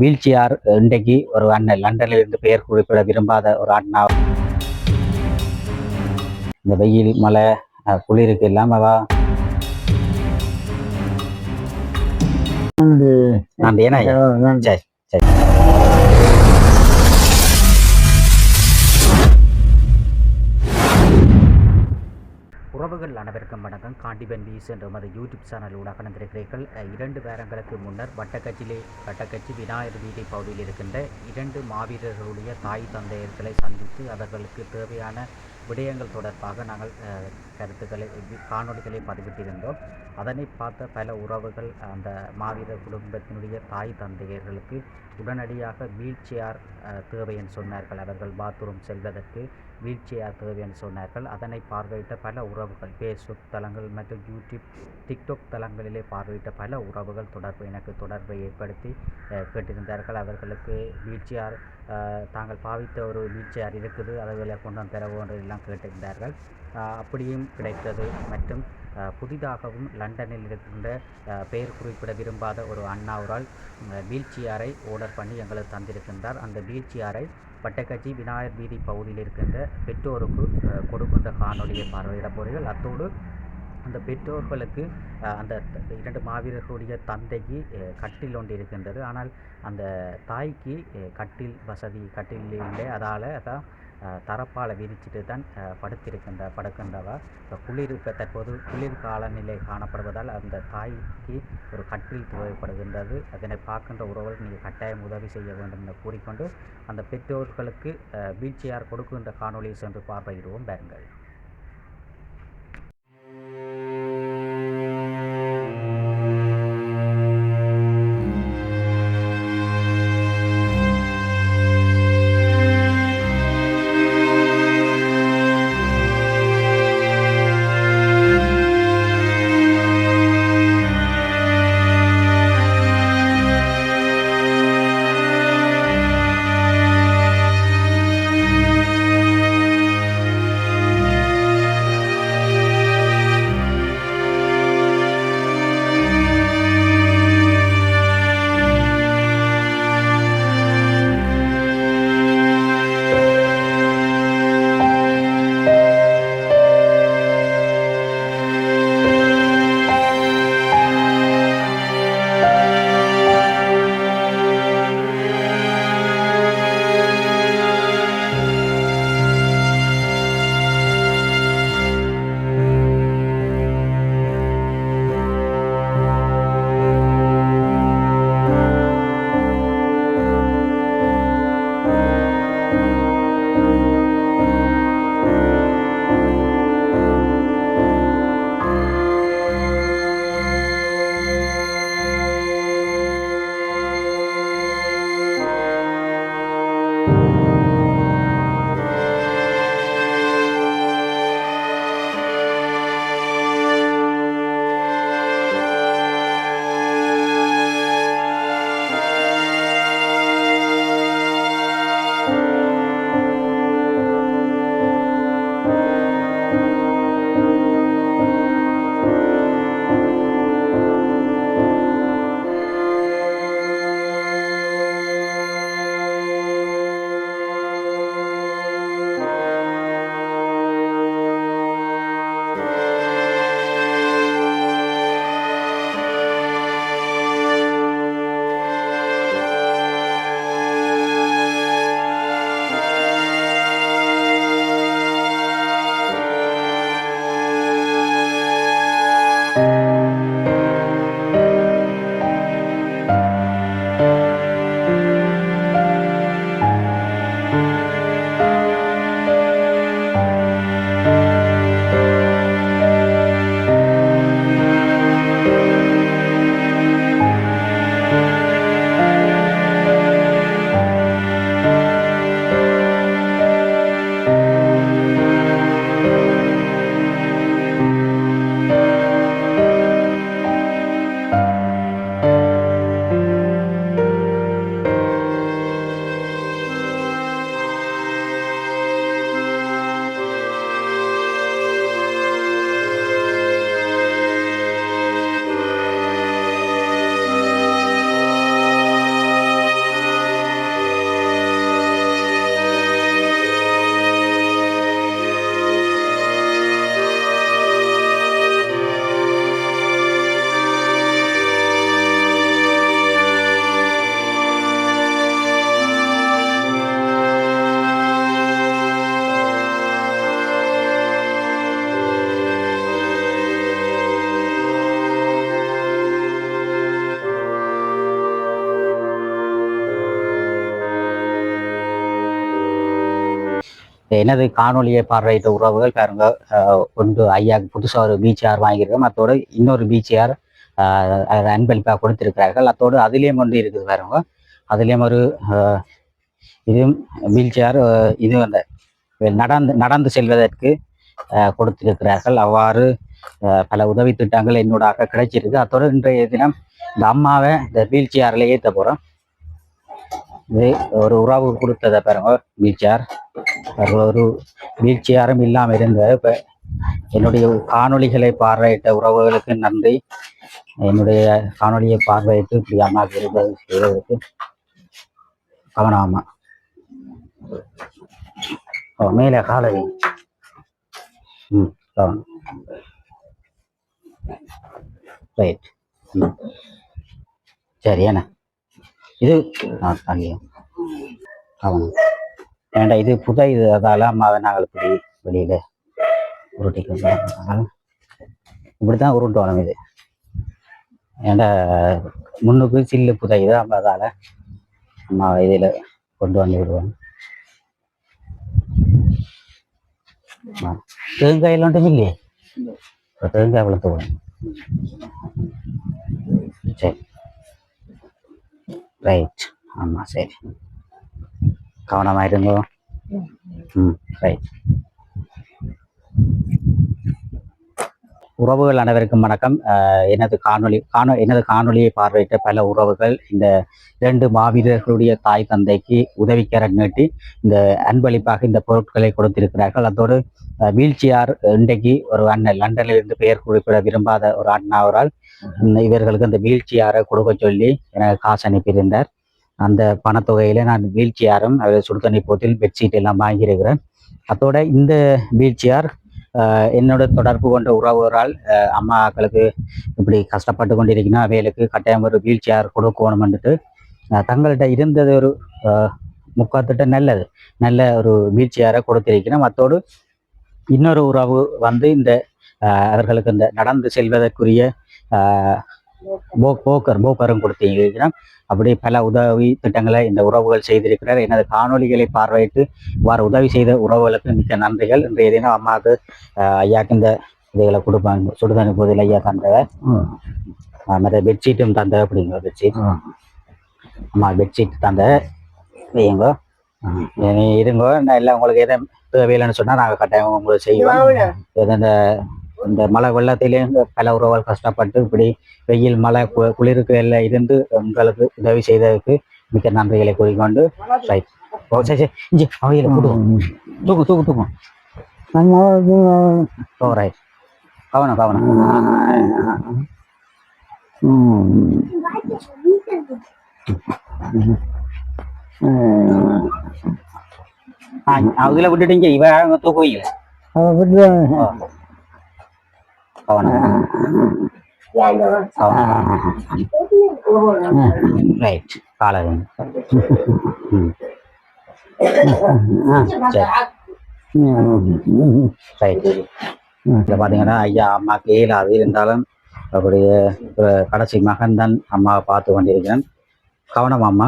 வீழ்ச்சியார் இன்றைக்கு ஒரு அண்ணன் லண்டனில் இருந்து பெயர் குறிப்பிட விரும்பாத ஒரு அண்ணா. இந்த வெயில் மழை குளிருக்கு இல்லாம நன்றி. ஏன்னா சரி சரி. உறவுகள் அனைவருக்கும் வணக்கம். காண்டிபன் வீஸ் என்ற மத யூடியூப் சேனல் ஊடாக நடந்திருக்கிறீர்கள். 2 வாரங்களுக்கு முன்னர் வட்டக்கச்சி விநாயகர் வீதி பகுதியில் இருக்கின்ற 2 மாவீரர்களுடைய தாய் தந்தையர்களை சந்தித்து அவர்களுக்கு தேவையான விடயங்கள் தொடர்பாக நாங்கள் கருத்துக்களை காணொலிகளை பதிவிட்டிருந்தோம். அதனை பார்த்த பல உறவுகள் அந்த மாவீரர் குடும்பத்தினுடைய தாய் தந்தையர்களுக்கு உடனடியாக வீல்சேர் தேவை என்று சொன்னார்கள். அவர்கள் பாத்ரூம் செல்வதற்கு வீல்சேர் தேவை என்று சொன்னார்கள். அதனை பார்வையிட்ட பல உறவுகள் ஃபேஸ்புக் தளங்கள் மற்றும் யூடியூப் டிக்டாக் தளங்களிலே பார்வையிட்ட பல உறவுகள் எனக்கு தொடர்பை ஏற்படுத்தி கேட்டிருந்தார்கள். அவர்களுக்கு வீல்சேர் தாங்கள் பாவித்த ஒரு வீல்சேர் இருக்குது, அதுகளை கொண்டு வந்து தரவோன்று எல்லாம் கேட்டிருந்தார்கள். அப்படியும் கிடைத்தது. மற்றும் புதிதாகவும் லண்டனில் இருக்கின்ற பெயர் குறிப்பிட விரும்பாத ஒரு அண்ணாவரால் வீல்சேரை ஆர்டர் பண்ணி எங்களுக்கு தந்திருக்கின்றார். அந்த வீல்சேரை வட்டக்கச்சி விநாயகர் வீதி பகுதியில் இருக்கின்ற பெற்றோருக்கு கொடுக்கின்ற காணொலியை பார்வையிட போகிறீர்கள். அத்தோடு அந்த பெற்றோர்களுக்கு அந்த 2 மாவீரர்களுடைய தந்தைக்கு கட்டில் ஒன்று இருக்கின்றது. ஆனால் அந்த தாய்க்கு கட்டில் இல்லை. அதான் தரப்பால் விரிச்சிட்டு தான் படுக்கின்றவா. இப்போ தற்போது குளிர் காலநிலை காணப்படுவதால் அந்த தாய்க்கு ஒரு கட்டில் தேவைப்படுகின்றது. அதனை பார்க்கின்ற உறவுகள் நீங்கள் கட்டாயம் உதவி செய்ய வேண்டும் என கூறிக்கொண்டு அந்த பெற்றோர்களுக்கு வீல்சேர் கொடுக்கின்ற காணொலியை சென்று பார்வையிடுவோம். பாருங்கள். எனது காணொலியை பார்வையிட்ட உறவுகள் பாருங்க, ஒன்று ஐயாவுக்கு புதுசாக ஒரு பிசிஆர் வாங்கியிருக்கோம். அத்தோடு இன்னொரு பிசிஆர் அன்பளிப்பாக கொடுத்திருக்கிறார்கள். அத்தோடு அதுலேயும் ஒன்று இருக்குது பாருங்க. அதுலேயும் ஒரு இதுவும் வீல் சேர், இது அந்த நடந்து செல்வதற்கு கொடுத்திருக்கிறார்கள். அவ்வாறு பல உதவி திட்டங்கள் என்னோட கிடைச்சிருக்கு. அத்தோடு இன்றைய தினம் இந்த அம்மாவை இந்த வீல் சேர்ல ஏற்ற போகிறோம். இது ஒரு உறவு கொடுத்ததை பாருங்க, வீல் சேர். ஒரு வீல் சேரும் இல்லாமல் இருந்த இப்போ என்னுடைய காணொலிகளை பார்வையிட்ட உறவுகளுக்கு நன்றி. என்னுடைய காணொலியை பார்வையிட்டு இப்படி அம்மாவுக்கு இருப்பது செய்வதற்கு கவனமா. மேலே காலை கவனம். ரைட். சரி, என்ன இது கவனம் ஏண்டா, இது புதை இது. அதால அம்மாவை நாங்கள் இப்படி வெளியில உருட்டிக்கலாம். இப்படித்தான் உருட்டுவோம். இது ஏண்டா முன்னுக்கு சில்லு புதையுது. அதால அம்மாவை இதில் கொண்டு வந்து விடுவோம். தேங்காயில் ஒன்றும் இல்லையே, தேங்காய் வளர்த்து விடும். சரி, ரைட். ஆமாம், சரி, கவனமாக இருங்கோ. ரைட். உறவுகள் அனைவருக்கும் வணக்கம். எனது காணொலியை பார்வையிட்ட பல உறவுகள் இந்த 2 மாவீரர்களுடைய தாய் தந்தைக்கு உதவிக்கரம் நீட்டி இந்த அன்பளிப்பாக இந்த பொருட்களை கொடுத்திருக்கிறார்கள். அதோடு வீல் சேர் இன்றைக்கு ஒரு அண்ணன் லண்டனில் இருந்து பெயர் குறிப்பிட விரும்பாத ஒரு அண்ணாவரால் இவர்களுக்கு அந்த வீல் சேரை கொடுக்க சொல்லி எனக்கு காசு அனுப்பியிருந்தார். அந்த பணத்தொகையில நான் வீல் சேரும் சுடுதண்ணி போத்தில் பெட்ஷீட் எல்லாம் வாங்கியிருக்கிறேன். அதோட இந்த வீல் சேர் என்னோட தொடர்பு கொண்ட உறவுகளால் அம்மாக்களுக்கு இப்படி கஷ்டப்பட்டு கொண்டிருக்கணும், அவைகளுக்கு கட்டாயம் ஒரு வீல் சேர் கொடுக்கணும்னுட்டு தங்கள்கிட்ட இருந்தது ஒரு முக்காத்திட்ட நல்ல ஒரு வீல் சேரை கொடுத்திருக்கணும். அத்தோடு இன்னொரு உறவு வந்து இந்த அவர்களுக்கு இந்த நடந்து செல்வதற்குரிய போக்கரும் கொடுத்திருக்கிறோம். அப்படி பல உதவி திட்டங்களை இந்த உறவுகள் செய்திருக்கிறார். எனது காணொலிகளை பார்வையிட்டு இவ்வாறு உதவி செய்த உறவுகளுக்கு மிக்க நன்றிகள். இன்றைய தினம் அம்மாவுக்கு ஐயாவுக்கு இந்த இதைகளை கொடுப்பாங்க. சுடுதண்ணி போதில் ஐயா தந்தவை, மற்ற பெட்ஷீட்டும் தந்த. அப்படிங்க பெட்ஷீட், அம்மா பெட்ஷீட் தந்த வையுங்கோ. இருங்கோ, நான் எல்லாம் உங்களுக்கு எதை தேவையில்லைன்னு சொன்னால் நாங்கள் கட்டாயம் உங்களுக்கு செய்வோம். இந்த மழை வெள்ளத்திலேயும் பல உறவுகள் கஷ்டப்பட்டு இப்படி வெயில் மழை குளிருக்கு எல்லாம் இருந்து உங்களுக்கு உதவி செய்ததுக்கு மிக்க நன்றிகளை கூறிக்கொண்டு ரைட். ஓ சரி சரி, இஞ்சி அவையில் தூக்கும். ஓ ரைட், கவனம். அதில் விட்டுட்டீங்க, இவ தூக்குவீங்க. ரைட், காலை ரைட். இதில் பார்த்தீங்கன்னா ஐயா அம்மாவுக்கு இயலாது இருந்தாலும் அவருடைய கடைசி மகன் தான் அம்மாவை பார்த்து கொண்டிருக்கிறேன். கவனம் அம்மா.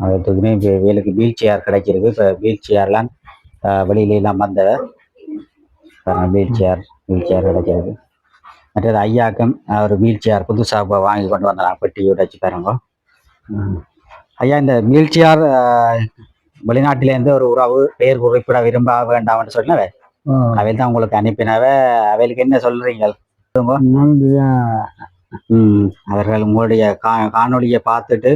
அதுக்குமே வேலுக்கு வீல் சேர் கிடைச்சிருக்கு. இப்போ வீல் சேர்லாம் வெளியிலாம் வந்த வீல் சேர் கிடைச்சிருக்கு. மற்றது ஐயாக்கும் ஒரு வீல் சேர் புதுசாக வாங்கி கொண்டு வந்தான், பெட்டி உடைச்சி பாருங்க. ஐயா, இந்த வீல் சேர் வெளிநாட்டிலேருந்து ஒரு உறவு பெயர் குறிப்பிட விரும்ப வேண்டாம்னு சொன்னவே, அவையில் தான் உங்களுக்கு அனுப்பினவ. அவைகளுக்கு என்ன சொல்றீங்க? அவர்கள் உங்களுடைய காணொலியை பார்த்துட்டு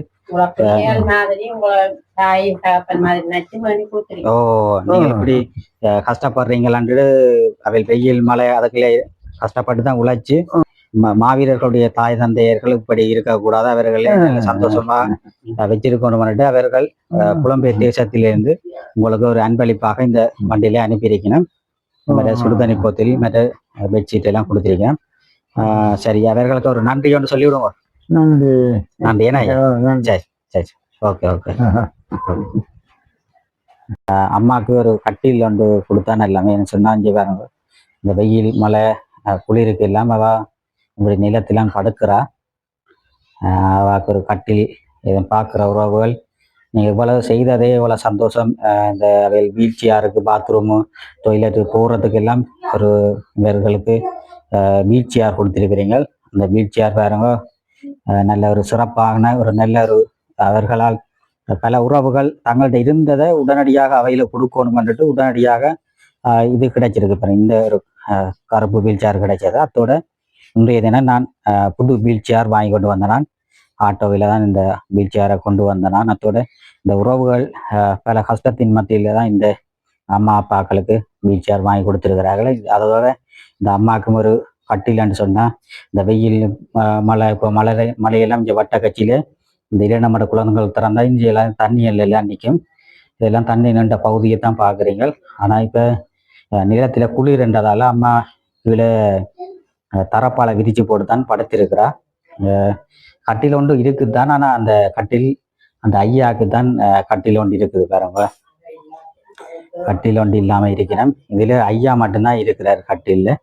நீங்க இப்படி கஷ்டப்படுறீங்களான்னு அவை வெயில் மழை அதுக்குள்ளே கஷ்டப்பட்டு தான் உழைச்சு மாவீரர்களுடைய தாய் தந்தையர்கள் இப்படி இருக்கக்கூடாது, அவர்களை சந்தோஷமா வச்சிருக்கணும்னுட்டு அவர்கள் புலம்பெயர் தேசத்திலிருந்து உங்களுக்கு ஒரு அன்பளிப்பாக இந்த வண்டியிலே அனுப்பியிருக்கணும். மற்ற சுடுதண்ணி போத்தில் மற்ற பெட்ஷீட் எல்லாம் கொடுத்திருக்கேன். சரி, அவர்களுக்கு ஒரு நன்றி ஒன்று சொல்லிவிடுங்க. நன்றி. ஏன்னா சரி, ஓகே. அம்மாவுக்கு ஒரு கட்டில் ஒன்று கொடுத்தானே எல்லாமே என்ன சொன்னா, இங்கே பாருங்க, இந்த வெயில் மழை குளிருக்கு இல்லாம அவ இப்படி நிலத்திலாம் படுக்கிறா. அவளுக்கு ஒரு கட்டில் இதை பார்க்குற உறவுகள் நீங்கள் இவ்வளவு செய்ததே இவ்வளோ சந்தோஷம். இந்த வீல் சேருக்கு பாத்ரூமு டொய்லெட்டு போகிறதுக்கு எல்லாம் ஒரு இவர்களுக்கு வீல் சேர் கொடுத்திருக்கிறீங்க. அந்த வீல் சேர் பாருங்க, நல்ல ஒரு சிறப்பான ஒரு நல்ல ஒரு அவர்களால் பல உறவுகள் தங்கள்கிட்ட இருந்ததை உடனடியாக அவையில் கொடுக்கணும் பண்ணிட்டு உடனடியாக இது கிடைச்சிருக்கு. இப்போ இந்த ஒரு கருப்பு வீல் சேர் கிடைச்சது. அதோட இன்றைய தினம் நான் புது வீல் சேர் வாங்கி கொண்டு வந்தேன். நான் ஆட்டோவில் தான் இந்த வீல் சேரை கொண்டு வந்தேன். நான் அதோட இந்த உறவுகள் பல கஷ்டத்தின் மத்தியில் தான் இந்த அம்மா அப்பாக்களுக்கு வீல் சேர் வாங்கி கொடுத்துருக்கிறார்கள். அதோட இந்த அம்மாவுக்கும் ஒரு கட்டிலன்னு சொன்னால் இந்த வெயில் மழை இப்போ மழையெல்லாம் இங்கே வட்ட கட்சியில் இந்த இளநமட குழந்தைகள் திறந்தா இங்கே எல்லாம் தண்ணி எல்லாம் நிற்கும். இதெல்லாம் தண்ணி நின்ற பகுதியை தான் பார்க்குறீங்க. ஆனால் இப்போ நிலத்தில் குளிர்ன்றதால அம்மா கீழே தரப்பாலை விரிச்சு போட்டு தான் படுத்திருக்கிறா. கட்டில் ஒன்று இருக்குது தான். ஆனால் அந்த கட்டில் அந்த ஐயாவுக்கு தான் கட்டில் ஒன்று இருக்குது பாருங்க. கட்டில் ஒன்று இல்லாமல் இருக்கிறேன். இதில் ஐயா மட்டும்தான் இருக்கிறார் கட்டிலில்.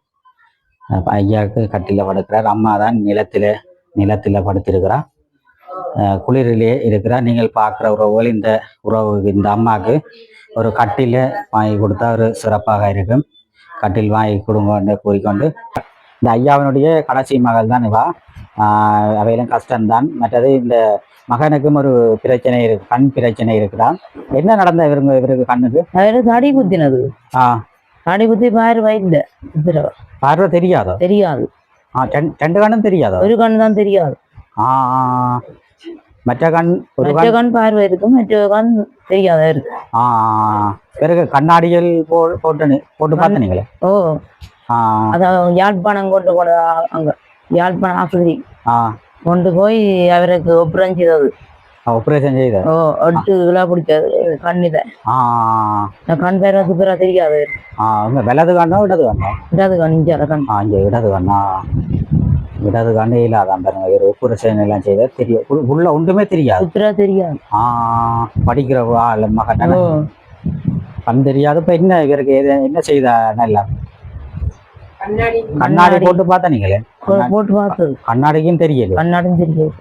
ஐயாவுக்கு கட்டில படுக்கிறார். அம்மா தான் நிலத்தில் படுத்திருக்கிறார். குளிரிலே இருக்கிறார். நீங்கள் பார்க்குற உறவுகள் இந்த இந்த அம்மாவுக்கு ஒரு கட்டில வாங்கி கொடுத்தா ஒரு சிறப்பாக இருக்கும். கட்டில் வாங்கி கொடுங்கன்னு கூறிக்கொண்டு இந்த ஐயாவினுடைய கடைசி மகள் தான் இவா. அவையெல்லாம் கஷ்டம்தான். மற்றது இந்த மகனுக்கும் ஒரு பிரச்சனை இருக்கு, கண் பிரச்சனை இருக்குதான். என்ன நடந்த இவருக்கு கண்ணுக்கு? தடி குத்தினது. தடி குத்தி பார்வை இல்லை. பார்வை தெரியாதோ? தெரியாது. ரெண்டு கண்ணும் தெரியாதோ? ஒரு கண் தான் தெரியாது. மற்ற கண் கண் பார்வை இருக்கு, மற்ற கண் தெரியாத இருக்கு. பிறகு கண்ணாடிகள் போட்டு பார்த்தீங்களே? ஓ, அதான் யாழ்ப்பாணம் கொண்டு போன அங்க யாழ்ப்பாணம் ஆஸ்பத்திரி கொண்டு போய் அவருக்கு ஆப்ரேஷன் செய்தது. ஓ, 8 கிலோ பிடிச்சது கண்ணில. கண் பேருக்கு பிற தெரியாது. வலது கண்ணோ இடது கண்ணோ? இடது கண். இடது கண்ணா? இடது கண்ணே இல்லாதான் பாருங்க. ஒரு ஆப்ரேஷன் எல்லாம் செய்த தெரியும். உள்ள ஒன்றுமே தெரியாது. தெரியாது. படிக்கிறவா மகன் கண் தெரியாது. இப்ப என்ன இவருக்கு என்ன செய்த? நல்லா கண்ணாடி போட்டு பார்த்தா நீங்களே? போட்டு பார்த்தது. கண்ணாடிக்கும் தெரியல. கண்ணாடியும் தெரியாது.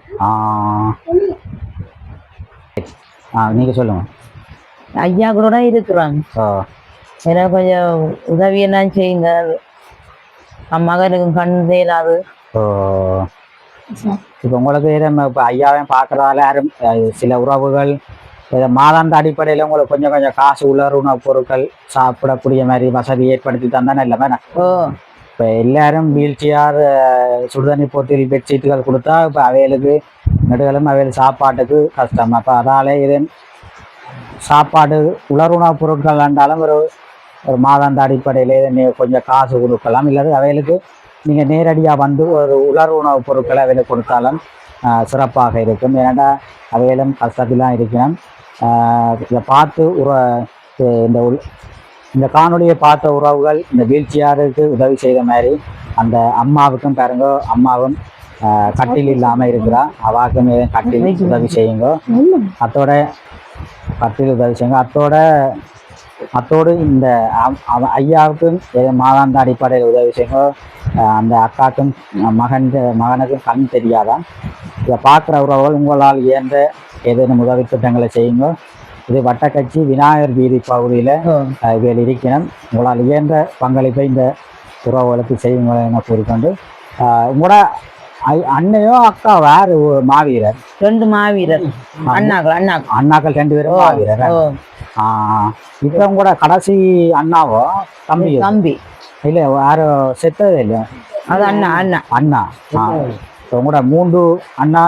நீங்க சொல்லுங்க. ஐயா கூட இருக்கிறாங்க. ஏன்னா கொஞ்சம் உதவி என்ன செய்யுங்க. மகனுக்கு கண் தெரியாது. இப்போ உங்களுக்கு இப்போ ஐயாவையும் பார்க்கறதால யாரும் சில உறவுகள் மாதாந்த அடிப்படையில் உங்களுக்கு கொஞ்சம் கொஞ்சம் காசு உணவுப் பொருட்கள் சாப்பிடக்கூடிய மாதிரி வசதி ஏற்படுத்தி தந்தானே இல்லை வேணா? இப்போ எல்லாரும் வீல் சேர், சுடுதண்ணி போட்டியில் பெட்ஷீட்டுகள் கொடுத்தா இப்போ அவைகளுக்கு நெடுகளும் அவைகள் சாப்பாட்டுக்கு கஷ்டம். அப்போ அதாலே இது சாப்பாடு உணவுப் பொருட்கள் இருந்தாலும் ஒரு மாதாந்த அடிப்படையில் கொஞ்சம் காசு கொடுக்கலாம். இல்லாத அவைகளுக்கு நீங்கள் நேரடியாக வந்து ஒரு உணவுப் பொருட்களை அவையில் கொடுத்தாலும் சிறப்பாக இருக்கும். ஏன்னா அவையிலும் கஷ்டத்திலாம் இருக்கணும். இதை பார்த்து இந்த காணொலியை பார்த்த உறவுகள் இந்த வீல் சேருக்கு உதவி செய்த மாதிரி அந்த அம்மாவுக்கும் பாருங்க. அம்மாவும் கட்டில் இல்லாமல் இருக்கிறா. அவாக்கும் கட்டில் உதவி செய்யுங்க. அத்தோட கட்டில் உதவி செய்யுங்க. அத்தோடு இந்த ஐயாவுக்கும் மாதாந்த அடிப்படையில் உதவி செய்யுங்க. அந்த அக்காக்கும் மகனுக்கும் கண் தெரியாதான். இதை பார்க்குற உறவுகள் உங்களால் இயன்ற ஏதேனும் உதவி திட்டங்களை செய்யுங்க. இது வட்டக்கட்சி விநாயகர் வீதி பகுதியில் இதில் இருக்கணும். உங்களால் இயன்ற பங்களிப்பை இந்த உறவுகளுக்கு செய்யுங்க என கூறிக்கொண்டு, உங்களோட அண்ணையோ அக்கா வேறு மாவீரர்? 2 மாவீரர் அண்ணாக்கள் 2 பேரும் மாவீரர். இப்போ உங்களோட கடைசி அண்ணாவோ தம்பி இல்லை யாரோ செத்தது இல்லையா? அது அண்ணா. உங்களோட 3 அண்ணா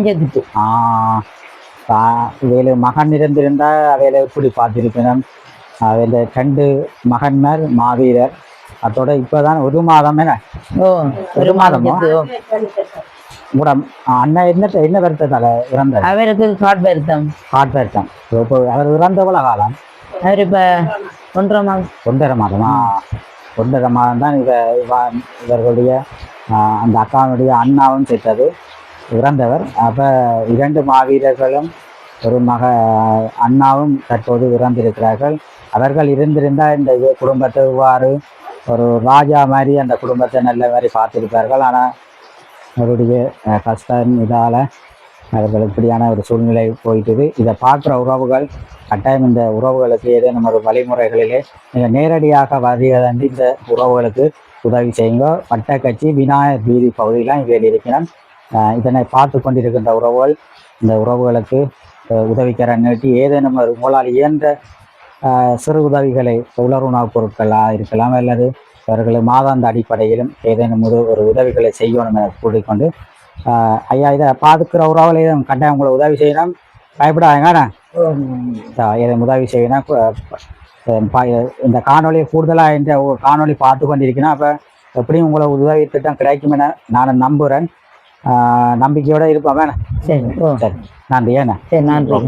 செத்துட்டு. வேலை மகன் இருந்திருந்தால் அவையில எப்படி பார்த்திருக்கணும். அவையில 2 மகன்மார் மாவீரர். அதோட இப்போதான் 1 மாதம். என்ன 1 மாதமோ? உங்களோட அண்ணா என்ன வருத்தத்தால இறந்தார்? அவருக்கு காட் வருத்தம். இப்போ அவர் இறந்த எவ்வளோ காலம்? அவர் இப்போ 1.5 மாதம். 1.5 மாதமா? 1.5 மாதம் தான் இவர்களுடைய அந்த அக்காவுடைய அண்ணாவும் செத்தது, இறந்தவர். அப்போ 2 மாவீரர்களும் ஒரு அண்ணாவும் தற்போது இறந்திருக்கிறார்கள். அவர்கள் இருந்திருந்தால் இந்த குடும்பத்தை இவ்வாறு ஒரு ராஜா மாதிரி அந்த குடும்பத்தை நல்ல மாதிரி பார்த்துருப்பார்கள். ஆனால் அவருடைய கஷ்டம் இதால் அவர்கள் இப்படியான ஒரு சூழ்நிலை போயிட்டுது. இதை பார்க்குற உறவுகள் கட்டாயம் இந்த உறவுகளுக்கு ஏதேனும் ஒரு வழிமுறைகளிலே நீங்கள் நேரடியாக வருகிறதன்றி இந்த உறவுகளுக்கு உதவி செய்யுங்க. வட்டக்கச்சி விநாயகர் வீதி பகுதியெலாம் இவையில் இருக்கிறான். இதனை பார்த்து கொண்டிருக்கின்ற உறவுகள் இந்த உறவுகளுக்கு உதவிக்கர நீட்டி ஏதேனும் ஒரு உங்களால் இயன்ற சிறு உதவிகளை உலருணவுப் பொருட்களாக இருக்கலாம் அல்லது அவர்கள் மாதாந்த அடிப்படையிலும் ஏதேனும் ஒரு உதவிகளை செய்யணும் என கூறிக்கொண்டு ஐயா இதை பார்த்துக்கிற உறவுகளையும் கட்டாயம் உங்களை உதவி செய்யணும். பயப்படாதீங்கண்ணா, இதை உதவி செய்யணும். இந்த காணொலியை கூடுதலாக இந்த காணொலி பார்த்து கொண்டிருக்கணும். அப்போ எப்படியும் உங்களை உதவி திட்டம் கிடைக்கும் என நான் நம்புகிறேன். நம்பிக்கையோடு இருப்போம் வேணா. சரி சரி, நன்றி. ஏண்ணா, சரி, நன்றி.